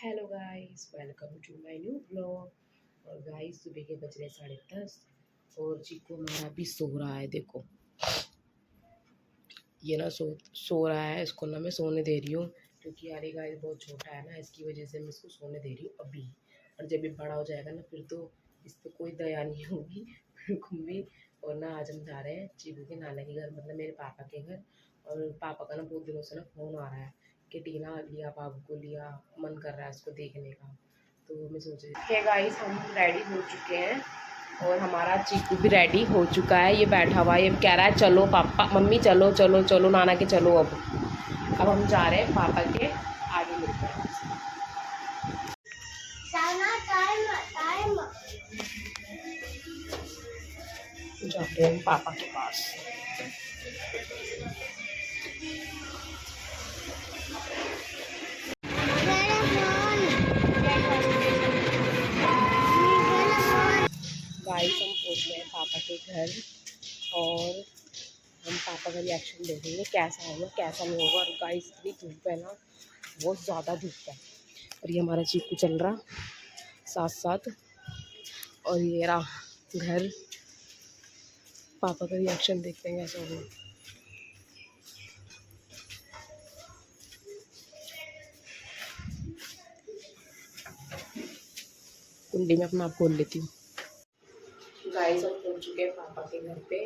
Hello guys, welcome to my new blog. और guys सुबह के बज रहे 10:30 और चीकू हमारा अभी सो रहा है। देखो ये ना सो रहा है। इसको ना मैं सोने दे रही हूँ क्योंकि यार ये गाइस बहुत छोटा है ना, इसकी वजह से मैं इसको सोने दे रही हूँ अभी। और जब ये बड़ा हो जाएगा ना फिर तो इस पर कोई दया नहीं होगी बिल्कुल भी। और ना आज हम जा रहे हैं चीकू के नाना के घर, मतलब मेरे पापा के घर। और पापा का ना बहुत दिनों से ना फ़ोन आ रहा है कि टीना लिया, बाबू को लिया, मन कर रहा है इसको देखने का। तो मैं सोच रही थी गाइस हम रेडी हो चुके हैं और हमारा चीकू भी रेडी हो चुका है। ये बैठा हुआ है, ये कह रहा है चलो पापा मम्मी चलो चलो चलो नाना के चलो। अब हम जा रहे हैं पापा के, आगे मिलते हैं। जाते हैं पापा के पास। गाइस हम पहुँच गए पापा के घर और हम पापा का रिएक्शन देखेंगे कैसा होगा कैसा नहीं होगा। और गाइस इतनी धूप है ना, बहुत ज़्यादा धूप है। और ये हमारा चीकू चल रहा साथ साथ। और ये रहा घर, पापा का रिएक्शन देखते हैं कैसा होगा। कुंडी में अपना आप खोल लेती हूँ। गाइस हम पहुँच चुके हैं पापा के घर पे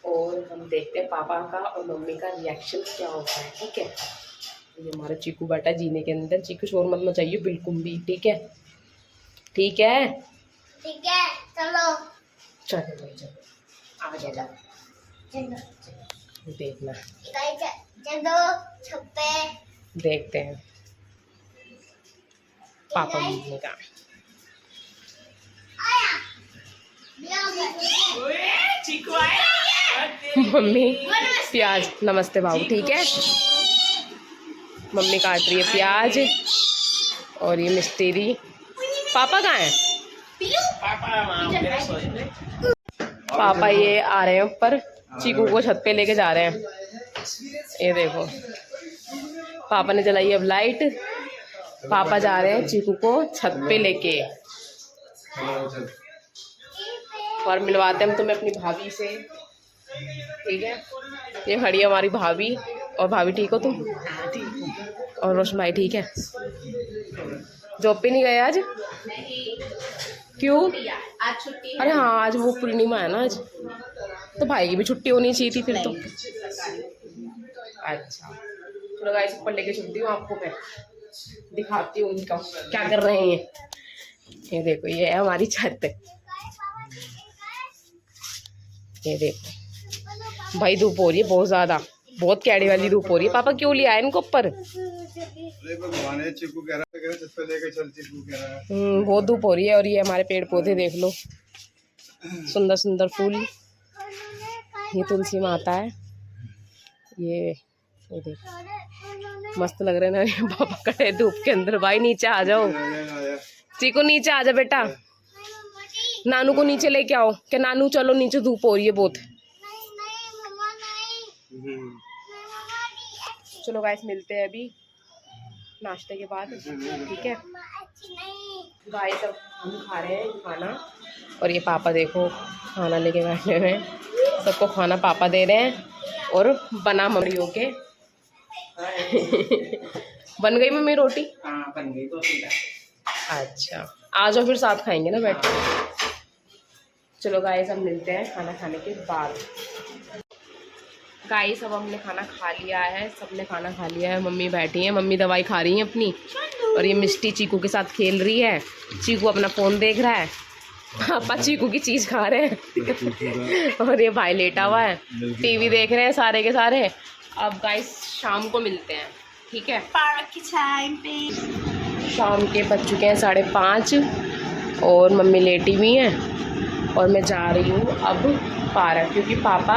और हम देखते हैं पापा का और मम्मी का रिएक्शन क्या होता है। ठीक है, ये हमारा चीकू बैठा जीने के अंदर। चीकू शोर मत मचाइए बिल्कुल भी, ठीक है? ठीक है, ठीक है, चलो चलो भाई चलो आ जाओ। देखना, चलो छुपे देखते हैं पापा मम्मी का। मम्मी प्याज, नमस्ते बाबू, ठीक है? मम्मी काट रही है प्याज और ये मिस्त्री। पापा कहाँ हैं? पापा ये आ रहे हैं ऊपर, चीकू को छत पे लेके जा रहे हैं। ये देखो पापा ने जलाई अब लाइट। पापा जा रहे हैं चीकू को छत पे लेके। और मिलवाते हैं हम तुम्हें अपनी भाभी से, ठीक है? ये खड़ी है हमारी भाभी। और भाभी ठीक हो तुम? और रोशन भाई ठीक है? जॉब पे नहीं गए आज? क्यों? आज छुट्टी। अरे हाँ आज वो पूर्णिमा है ना आज, तो भाई की भी छुट्टी होनी चाहिए थी फिर तो। अच्छा चलो गाइस ऊपर लेके चलती हूँ, आपको मैं दिखाती हूँ उनका क्या कर रहे हैं। ये देखो ये है हमारी छत। ये देखो भाई धूप हो रही है बहुत ज्यादा, बहुत कैड़ी वाली धूप हो रही है। पापा क्यों लिया है इनको ऊपर? बहुत धूप हो रही है। और ये हमारे पेड़ पौधे देख लो, सुंदर सुंदर फूल। ये तुलसी माता है। ये देखो मस्त लग रहे हैं ना। पापा खड़े धूप के अंदर। भाई नीचे आ जाओ, चीकू नीचे आ जा बेटा। नानू को नीचे लेके आओ कि नानू चलो नीचे धूप हो रही है बहुत। चलो गाइस मिलते हैं अभी नाश्ते के बाद, ठीक है? गाइस अब हम खा रहे हैं खाना और ये पापा देखो खाना लेके बैठे हुए हैं। सबको खाना पापा दे रहे हैं और बना मम्मियों के। बन गई मम्मी रोटी? हाँ बन गई तो। अच्छा आ जाओ फिर साथ खाएंगे ना बैठ के। चलो गाइस हम मिलते हैं खाना खाने के बाद। गाइस अब हमने खाना खा लिया है, सबने खाना खा लिया है। मम्मी बैठी हैं, मम्मी दवाई खा रही हैं अपनी। और ये मिष्टी चीकू के साथ खेल रही है। चीकू अपना फ़ोन देख रहा है, पापा चीकू की चीज़ खा रहे हैं। और ये भाई लेटा हुआ है, टीवी देख रहे हैं सारे के सारे। अब गाइस शाम को मिलते हैं, ठीक है? पार्क की टाइम पे शाम के बज चुके हैं 5:30 और मम्मी लेटी हुई हैं। और मैं जा रही हूँ अब पार्क, क्योंकि पापा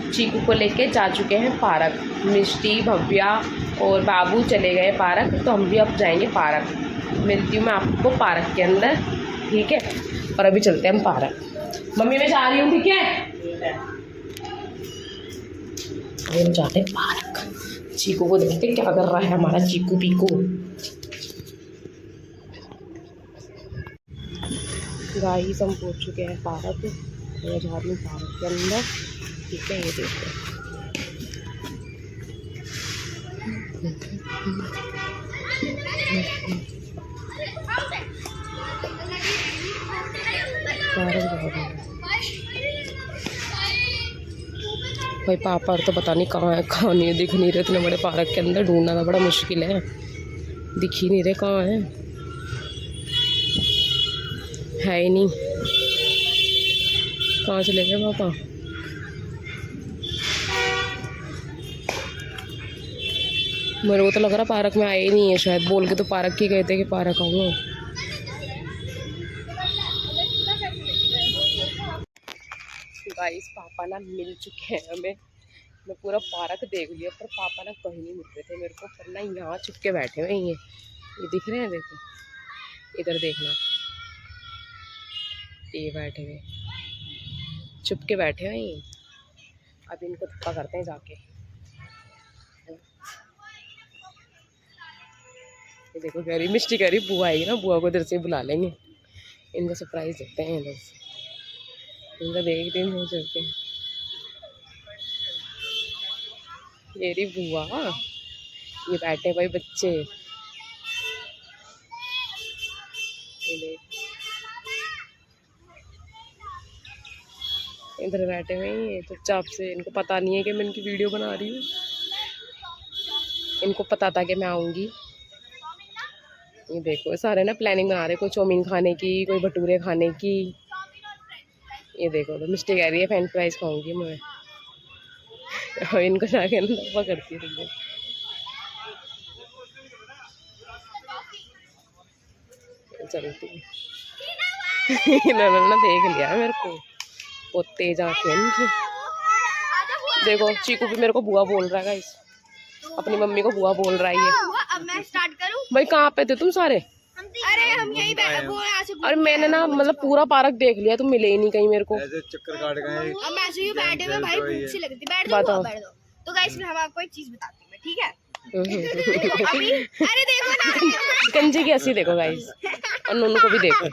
चीकू को लेके जा चुके हैं पार्क। मिष्टी, भव्या और बाबू चले गए पार्क, तो हम भी अब जाएंगे पार्क। मिलती हूँ मैं आपको पार्क के अंदर, ठीक है? और अभी चलते हैं हम पार्क। मम्मी मैं जा रही हूँ, ठीक है? हम जाते हैं पार्क। चीकू को देखते क्या कर रहा है हमारा चीकू पीकू। गाइस हम पहुंच चुके हैं पार्क। मैं जा रही हूँ पार्क के अंदर। ठीक है, ये देखो पार्क जा रही है भाई। पापा तो पता नहीं कहाँ है कहाँ नहीं है, दिख नहीं रहे इतने बड़े पार्क के अंदर। ढूंढना तो बड़ा मुश्किल है, दिख ही नहीं रहे कहाँ है ही नहीं। कहाँ चले गए पापा? मेरे को तो लग रहा पार्क में आए ही नहीं है शायद। बोल के तो पार्क ही गए थे कि पार्क आऊँगा। गाइस पापा ना मिल चुके हैं हमें। मैं पूरा पार्क देख लिया पर पापा ना कहीं नहीं मिल रहे थे मेरे को। पर ना यहाँ छुप के बैठे हुए हैं। ये दिख रहे हैं, देखो इधर देखना, ये बैठे हुए छुप के बैठे हुए हैं। अब इनको धक्का करते हैं जाके। ये देखो कह रही मिष्टी, कह रही बुआ आएगी ना, बुआ को इधर से बुला लेंगे। इनको सरप्राइज देते हैं इधर से। इनका देखते हैं चलते हैं। ये रही बुआ, ये बैठे भाई बच्चे। ये देख इधर बैठे हुए हैं चुपचाप से। इनको पता नहीं है कि मैं इनकी वीडियो बना रही हूँ। इनको पता था कि मैं आऊँगी। ये देखो सारे ना प्लानिंग बना रहे, कोई चाउमीन खाने की, कोई भटूरे खाने की। ये देखो तो मिस्टी कह रही है फ्रेंच फ्राइज खाऊंगी मैं। और इनको जाके पकड़ती है। चलती इन्होंने ना देख लिया मेरे को, बहुत तेज आंखें इनकी। देखो चीकू भी मेरे को बुआ बोल रहा है गाइस, अपनी मम्मी को बुआ बोल रहा है ये। अब मैं स्टार्ट करूं? भाई कहाँ पे थे तुम सारे? अरे हम यहीं बैठे, वो यहाँ से। और मैंने ना मतलब पूरा पार्क देख लिया, तुम मिले ही नहीं कहीं मेरे को। ऐसे चक्कर काट गए। अब मैं ऐसे ही बैठे हुए भाई, भूख सी लग रही थी। बैठ बताओ। दो बैठ दो। तो गाइस हम आपको एक चीज बताती हूँ, ठीक है? अभी अरे देखो ना, कंजे की हंसी देखो गाइस, और नोनू को भी देखो।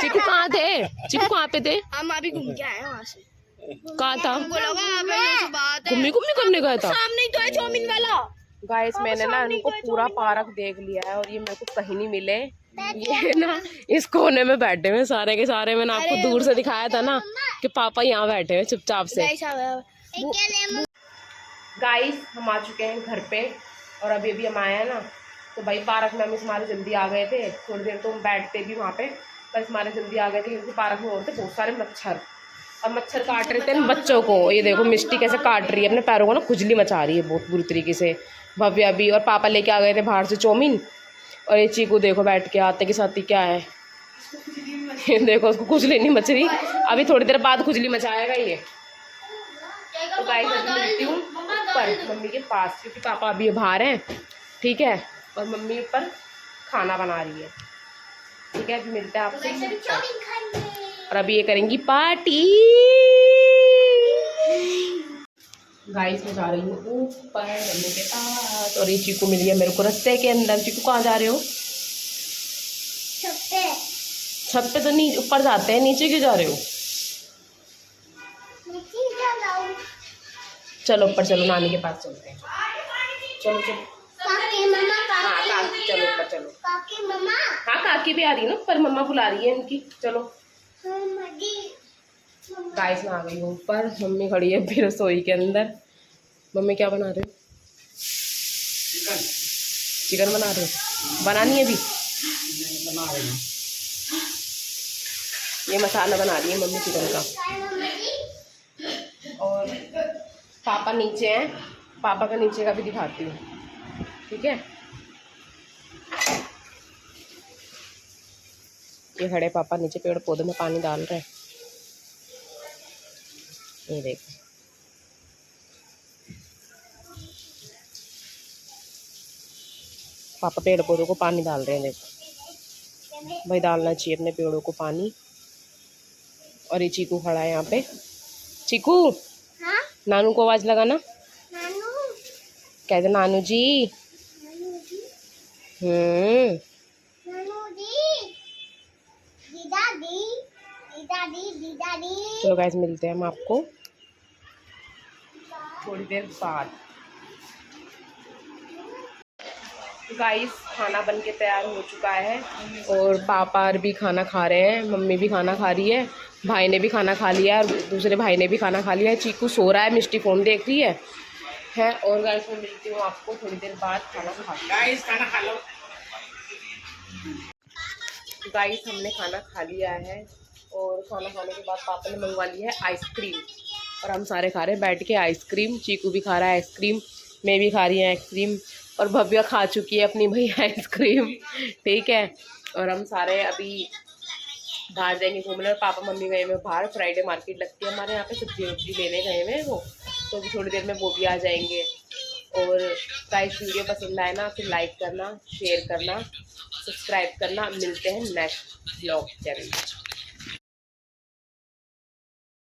चीकू कहाँ थे? चीकू कहाँ पे थे? हम अभी घूम के आए हैं वहाँ से। कहाँ था? बोला ये बात है, घूमने घूमने करने गया था सामने ही तो है चाउमीन वाला। गाइस। मैंने ना इनको पूरा पार्क देख लिया है और ये मेरे को कहीं नहीं मिले। ये ना इस कोने में बैठे हुए सारे के सारे। मैंने आपको दूर से दिखाया था ना कि पापा यहाँ बैठे हुए चुपचाप से। गाइस हम आ चुके हैं घर पे और अभी अभी हम आए हैं ना, तो भाई पार्क में हम हमारे जल्दी आ गए थे। थोड़ी देर तो हम बैठते भी वहाँ पे, पर हमारे जल्दी आ गए थे क्योंकि पार्क में और थे बहुत सारे मच्छर। और मच्छर काट रहे थे इन बच्चों को। ये देखो मिष्टी कैसे काट रही है अपने पैरों को ना, खुजली मचा रही है बहुत बुरी तरीके से। भव्या भी और पापा लेके आ गए थे बाहर से चाउमीन। और ये चीकू देखो बैठ के आते के साथ ही क्या है। ये देखो उसको खुजली नहीं मच रही, अभी थोड़ी देर बाद खुजली मचाएगा ये। तो गाइस अभी मिलती हूँ ऊपर मम्मी के पास, क्योंकि पापा अभी बाहर हैं, ठीक है। और मम्मी ऊपर खाना बना रही है, ठीक है। अभी मिलते हैं आपसे। और अभी ये करेंगी पार्टी। गाइस मैं जा रही हूँ ऊपर मम्मी के पास, और ये चीकू मिली है मेरे को रास्ते के अंदर। चीकू कहाँ जा रहे हो? छत पे तो नहीं, ऊपर जाते हैं, नीचे क्यों जा रहे हो? चलो ऊपर चलो, नानी के पास चलते हैं। चलो चलो। हाँ काकी, चलो ऊपर चलो। काकी मम्मा। हाँ काकी भी आ रही है ना ऊपर, मम्मा बुला रही है इनकी। चलो गाइस मैं आ गई हूँ ऊपर। मम्मी खड़ी है फिर रसोई के अंदर। मम्मी क्या बना रहे हो? चिकन बना रहे हो? बनानी है अभी? ये मसाला बना रही है मम्मी चिकन का। और पापा नीचे हैं, पापा का नीचे का भी दिखाती हूँ, ठीक है। ये खड़े पापा नीचे पेड़ पौधे में पानी डाल रहे हैं। ये देखो पापा पेड़ पौधों को पानी डाल रहे हैं। देखो भाई डालना चाहिए अपने पेड़ों को पानी। और ये चीकू खड़ा है यहाँ पे। चीकू हाँ? नानू को आवाज लगाना। नानू। कहते नानू जी। नानू जी। नानू जी। दादी। तो गाइस मिलते हैं हम आपको थोड़ी देर बाद। गाइस खाना बन के तैयार हो चुका है और पापा भी खाना खा रहे हैं, मम्मी भी खाना खा रही है, भाई ने भी खाना खा लिया है और दूसरे भाई ने भी खाना खा लिया है। चीकू सो रहा है, मिष्टी फ़ोन देख रही है। और गाइस मैं मिलती हूँ आपको थोड़ी देर बाद खाना खा के। गाइस खाना खा लो। गाइस हमने खाना खा लिया है और खाना खाने के बाद पापा ने मंगवा ली है आइसक्रीम और हम सारे खा रहे हैं बैठ के आइसक्रीम। चीकू भी खा रहा है आइसक्रीम, मैं भी खा रही हूँ आइसक्रीम और भव्या खा चुकी है अपनी भाई आइसक्रीम। ठीक है, और हम सारे अभी बाहर जाएंगे घूमने और पापा मम्मी गए हुए बाहर, फ्राइडे मार्केट लगती है हमारे यहाँ पे, सब्जी वब्जी लेने गए हुए वो, तो अभी थोड़ी देर में वो भी आ जाएंगे। और गाइस वीडियो पसंद आए ना तो लाइक करना, शेयर करना, सब्सक्राइब करना। मिलते हैं नेक्स्ट ब्लॉग चैनल।